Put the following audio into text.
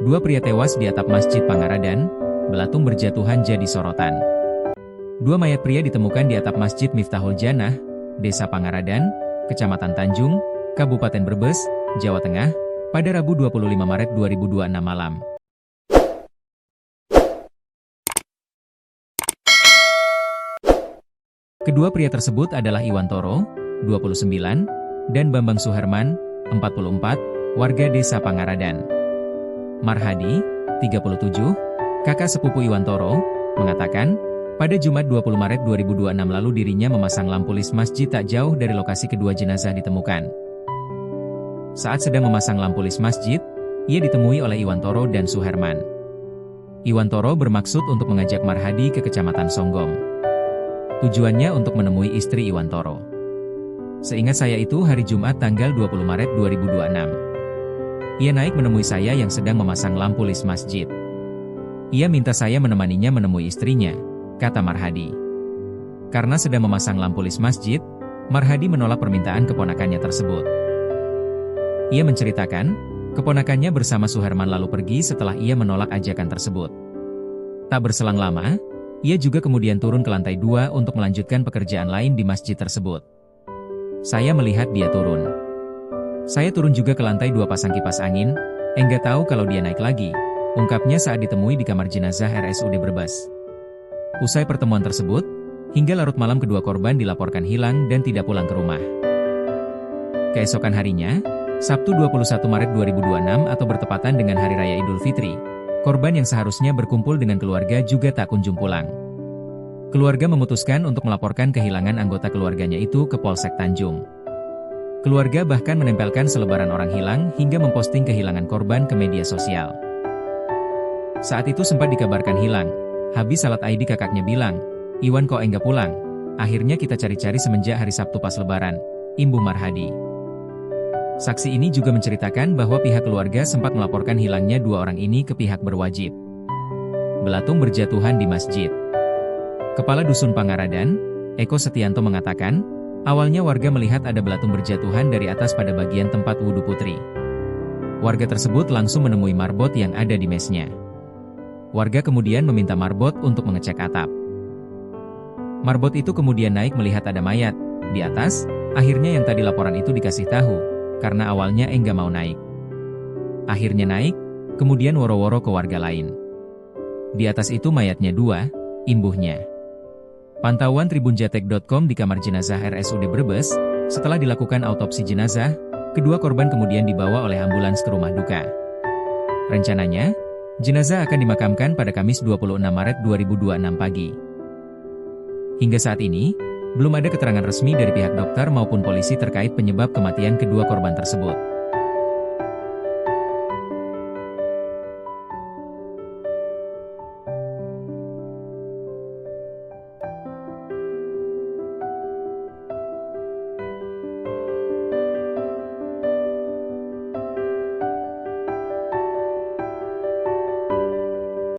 Dua pria tewas di atap Masjid Pangaradan, belatung berjatuhan jadi sorotan. Dua mayat pria ditemukan di atap Masjid Miftahul Jannah, Desa Pangaradan, Kecamatan Tanjung, Kabupaten Brebes, Jawa Tengah, pada Rabu 25 Maret 2026 malam. Kedua pria tersebut adalah Iwantoro, 29, dan Bambang Suherman, 44, warga Desa Pangaradan. Marhadi, 37, kakak sepupu Iwantoro, mengatakan, pada Jumat 20 Maret 2026 lalu dirinya memasang lampu lis masjid tak jauh dari lokasi kedua jenazah ditemukan. Saat sedang memasang lampu lis masjid, ia ditemui oleh Iwantoro dan Suherman. Iwantoro bermaksud untuk mengajak Marhadi ke Kecamatan Songgom. Tujuannya untuk menemui istri Iwantoro. Seingat saya itu hari Jumat tanggal 20 Maret 2026. Ia naik menemui saya yang sedang memasang lampu lis masjid. Ia minta saya menemaninya menemui istrinya, kata Marhadi. Karena sedang memasang lampu lis masjid, Marhadi menolak permintaan keponakannya tersebut. Ia menceritakan, keponakannya bersama Suherman lalu pergi setelah ia menolak ajakan tersebut. Tak berselang lama, ia juga kemudian turun ke lantai 2 untuk melanjutkan pekerjaan lain di masjid tersebut. Saya melihat dia turun. Saya turun juga ke lantai 2 pasang kipas angin, enggak tahu kalau dia naik lagi, ungkapnya saat ditemui di kamar jenazah RSUD Brebes. Usai pertemuan tersebut, hingga larut malam kedua korban dilaporkan hilang dan tidak pulang ke rumah. Keesokan harinya, Sabtu 21 Maret 2026 atau bertepatan dengan Hari Raya Idul Fitri, korban yang seharusnya berkumpul dengan keluarga juga tak kunjung pulang. Keluarga memutuskan untuk melaporkan kehilangan anggota keluarganya itu ke Polsek Tanjung. Keluarga bahkan menempelkan selebaran orang hilang hingga memposting kehilangan korban ke media sosial. Saat itu sempat dikabarkan hilang. Habis salat ID kakaknya bilang, "Iwan kok enggak pulang? Akhirnya kita cari-cari semenjak hari Sabtu pas lebaran," imbu Marhadi. Saksi ini juga menceritakan bahwa pihak keluarga sempat melaporkan hilangnya dua orang ini ke pihak berwajib. Belatung berjatuhan di masjid. Kepala Dusun Pangaradan, Eko Setianto mengatakan, awalnya warga melihat ada belatung berjatuhan dari atas pada bagian tempat wudhu putri. Warga tersebut langsung menemui marbot yang ada di mesnya. Warga kemudian meminta marbot untuk mengecek atap. Marbot itu kemudian naik melihat ada mayat di atas, akhirnya yang tadi laporan itu dikasih tahu, karena awalnya enggak mau naik. Akhirnya naik, kemudian woro-woro ke warga lain. Di atas itu mayatnya dua, imbuhnya. Pantauan tribunjatek.com di kamar jenazah RSUD Brebes, setelah dilakukan autopsi jenazah, kedua korban kemudian dibawa oleh ambulans ke rumah duka. Rencananya, jenazah akan dimakamkan pada Kamis 26 Maret 2026 pagi. Hingga saat ini, belum ada keterangan resmi dari pihak dokter maupun polisi terkait penyebab kematian kedua korban tersebut.